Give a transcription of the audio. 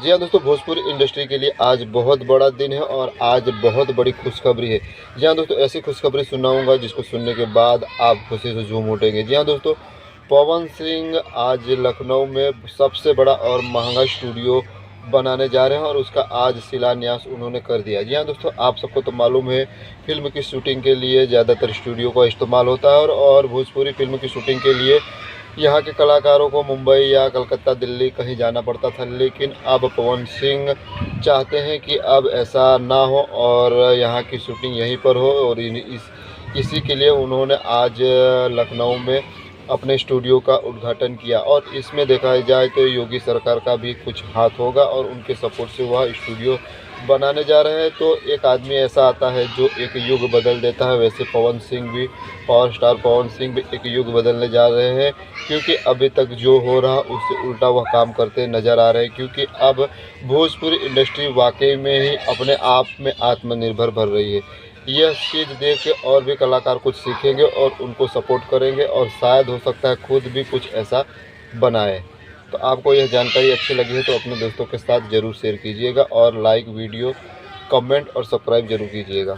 जी हाँ दोस्तों, भोजपुरी इंडस्ट्री के लिए आज बहुत बड़ा दिन है और आज बहुत बड़ी खुशखबरी है। जी हाँ दोस्तों, ऐसी खुशखबरी सुनाऊंगा जिसको सुनने के बाद आप खुशी से झूम उठेंगे। जी हाँ दोस्तों, पवन सिंह आज लखनऊ में सबसे बड़ा और महंगा स्टूडियो बनाने जा रहे हैं और उसका आज शिलान्यास उन्होंने कर दिया। जी हाँ दोस्तों, आप सबको तो मालूम है, फिल्म की शूटिंग के लिए ज़्यादातर स्टूडियो का इस्तेमाल होता है और भोजपुरी फिल्म की शूटिंग के लिए यहाँ के कलाकारों को मुंबई या कलकत्ता, दिल्ली कहीं जाना पड़ता था, लेकिन अब पवन सिंह चाहते हैं कि अब ऐसा ना हो और यहाँ की शूटिंग यहीं पर हो। और इसी के लिए उन्होंने आज लखनऊ में अपने स्टूडियो का उद्घाटन किया और इसमें देखा जाए तो योगी सरकार का भी कुछ हाथ होगा और उनके सपोर्ट से वह स्टूडियो बनाने जा रहे हैं। तो एक आदमी ऐसा आता है जो एक युग बदल देता है, वैसे पवन सिंह भी, पावर स्टार पवन सिंह भी एक युग बदलने जा रहे हैं, क्योंकि अभी तक जो हो रहा उससे उल्टा वह काम करते नज़र आ रहे हैं। क्योंकि अब भोजपुरी इंडस्ट्री वाकई में ही अपने आप में आत्मनिर्भर बन रही है। यह चीज़ देख के और भी कलाकार कुछ सीखेंगे और उनको सपोर्ट करेंगे और शायद हो सकता है खुद भी कुछ ऐसा बनाए। तो आपको यह जानकारी अच्छी लगी है तो अपने दोस्तों के साथ ज़रूर शेयर कीजिएगा और लाइक, वीडियो, कमेंट और सब्सक्राइब ज़रूर कीजिएगा।